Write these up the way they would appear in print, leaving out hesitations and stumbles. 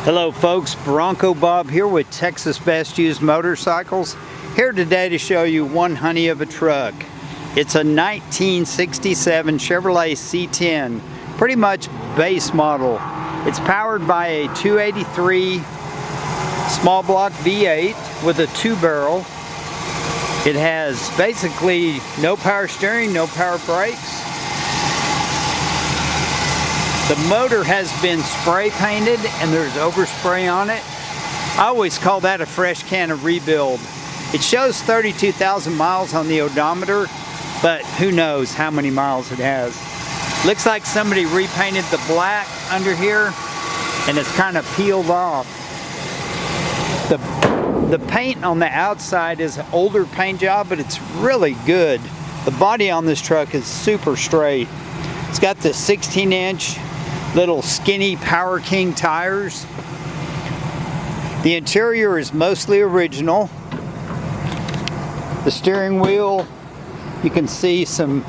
Hello folks, Bronco Bob here with Texas Best Used Motorcycles. Here today to show you one honey of a truck. It's a 1967 Chevrolet C-10, pretty much base model. It's powered by a 283 small block V-8 with a 2-barrel. It has basically no power steering, no power brakes. The motor has been spray painted and there's overspray on it. I always call that a fresh can of rebuild. It shows 32,000 miles on the odometer, but who knows how many miles it has. Looks like somebody repainted the black under here and it's kind of peeled off. The paint on the outside is an older paint job, but it's really good. The body on this truck is super straight. It's got the 16-inch little skinny Power King tires. The interior is mostly original. The steering wheel, you can see some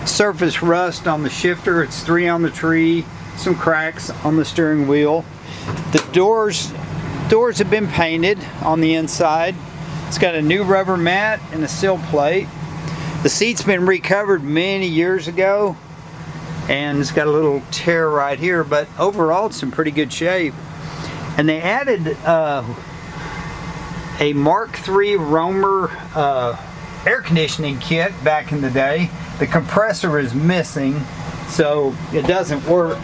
surface rust on the shifter. It's 3 on the tree, some cracks on the steering wheel. The doors have been painted on the inside. It's got a new rubber mat and a sill plate. The seat's been recovered many years ago, and it's got a little tear right here, but overall it's in pretty good shape. And they added a Mark III Roamer air conditioning kit back in the day. The compressor is missing, so it doesn't work.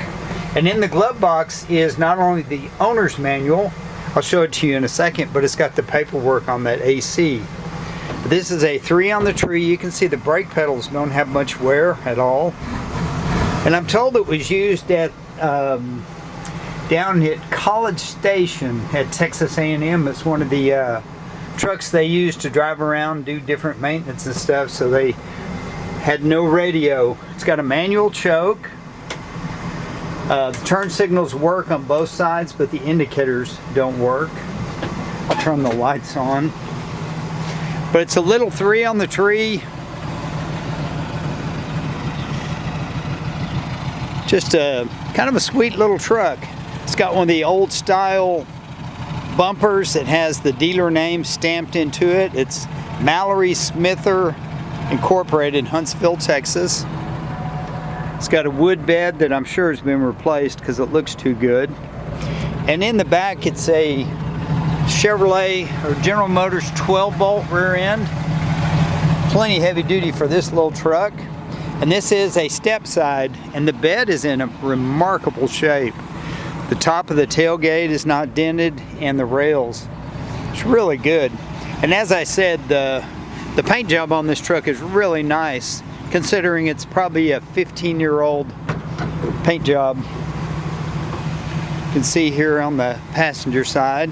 And in the glove box is not only the owner's manual, I'll show it to you in a second, but it's got the paperwork on that AC. This is a 3 on the tree. You can see the brake pedals don't have much wear at all. And I'm told it was used at down at College Station at Texas A&M. It's one of the trucks they use to drive around, do different maintenance and stuff, so they had no radio. It's got a manual choke. The turn signals work on both sides, but the indicators don't work. I'll turn the lights on. But it's a little 3 on the tree. Just a kind of a sweet little truck. It's got one of the old style bumpers that has the dealer name stamped into it. It's Mallory Smither Incorporated, Huntsville, Texas. It's got a wood bed that I'm sure has been replaced because it looks too good. And in the back it's a Chevrolet or General Motors 12-bolt rear end. Plenty heavy duty for this little truck. And this is a step side, and the bed is in a remarkable shape. The top of the tailgate is not dented, and the rails. It's really good. And as I said, the paint job on this truck is really nice, considering it's probably a 15-year-old paint job. You can see here on the passenger side.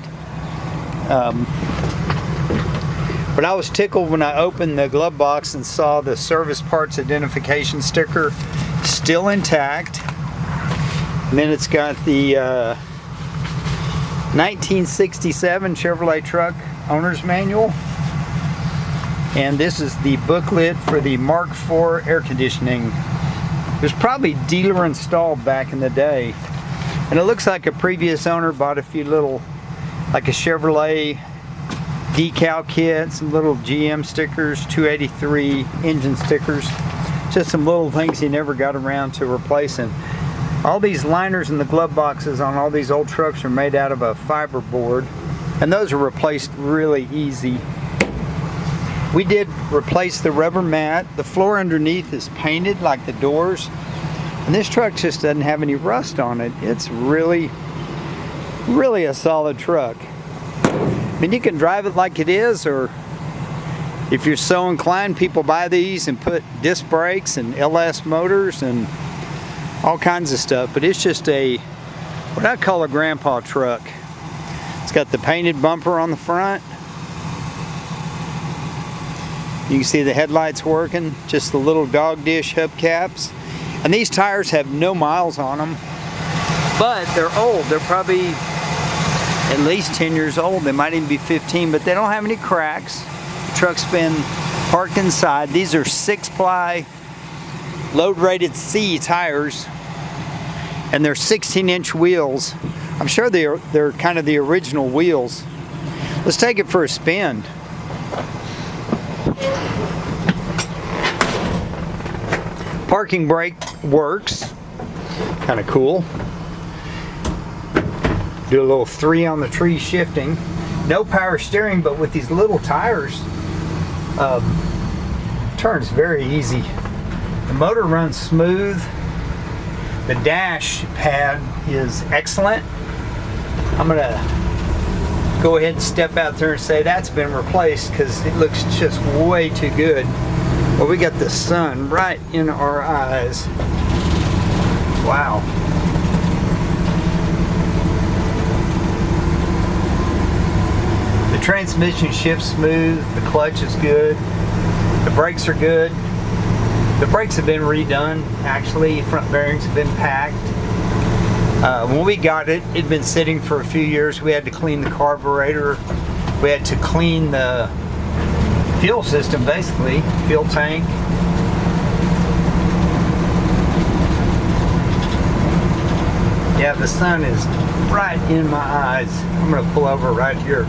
But I was tickled when I opened the glove box and saw the service parts identification sticker still intact. And then it's got the 1967 Chevrolet truck owner's manual. And this is the booklet for the Mark IV air conditioning. It was probably dealer installed back in the day. And it looks like a previous owner bought a few little, like a Chevrolet decal kit, some little GM stickers, 283 engine stickers, just some little things he never got around to replacing. All these liners in the glove boxes on all these old trucks are made out of a fiber board, and those are replaced really easy. We did replace the rubber mat. The floor underneath is painted like the doors, and this truck just doesn't have any rust on it. It's really a solid truck. I mean, you can drive it like it is, or if you're so inclined, people buy these and put disc brakes and LS motors and all kinds of stuff. But it's just what I call a grandpa truck. It's got the painted bumper on the front. You can see the headlights working, just the little dog dish hubcaps. And these tires have no miles on them, but they're old. They're probably at least 10 years old. They might even be 15, but they don't have any cracks. The truck's been parked inside. These are 6-ply load rated C tires, and they're 16-inch wheels I'm sure they're kind of the original wheels. Let's take it for a spin. Parking brake works. Kind of cool. Do a little 3 on the tree shifting. No power steering, but with these little tires, turns very easy. The motor runs smooth. The dash pad is excellent. I'm gonna go ahead and step out there and say that's been replaced because it looks just way too good. Well, we got the sun right in our eyes. Wow. The transmission shifts smooth, the clutch is good, the brakes are good. The brakes have been redone, actually. Front bearings have been packed. When we got it, it'd been sitting for a few years. We had to clean the carburetor. We had to clean the fuel system, basically, fuel tank. Yeah, the sun is right in my eyes. I'm gonna pull over right here.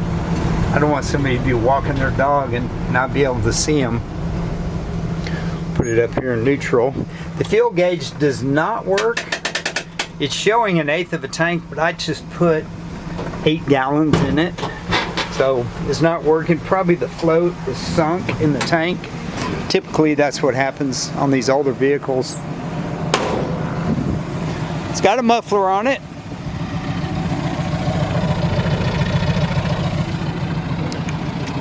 I don't want somebody to be walking their dog and not be able to see them. Put it up here in neutral. The fuel gauge does not work. It's showing 1/8 of a tank, but I just put 8 gallons in it. So it's not working. Probably the float is sunk in the tank. Typically that's what happens on these older vehicles. It's got a muffler on it.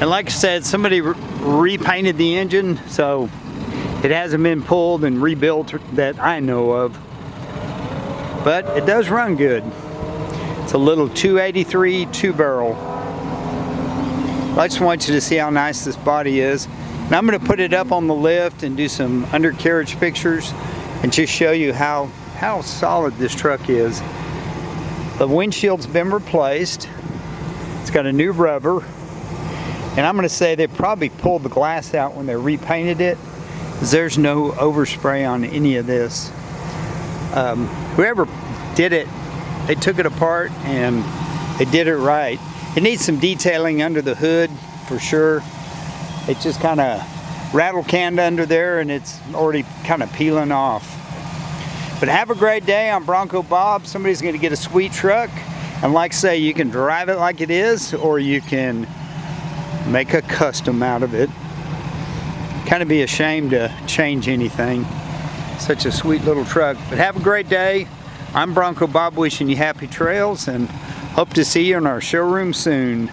And like I said, somebody repainted the engine, so it hasn't been pulled and rebuilt that I know of. But it does run good. It's a little 283 2-barrel. I just want you to see how nice this body is. And I'm going to put it up on the lift and do some undercarriage pictures and just show you how solid this truck is. The windshield's been replaced. It's got a new rubber. And I'm going to say they probably pulled the glass out when they repainted it, because there's no overspray on any of this. Whoever did it, they took it apart and they did it right. It needs some detailing under the hood for sure. It just kind of rattle canned under there and it's already kind of peeling off. But have a great day. I'm Bronco Bob. Somebody's going to get a sweet truck, and like I say, you can drive it like it is, or you can make a custom out of it. Kind of be ashamed to change anything. Such a sweet little truck. But have a great day. I'm Bronco Bob, wishing you happy trails and hope to see you in our showroom soon.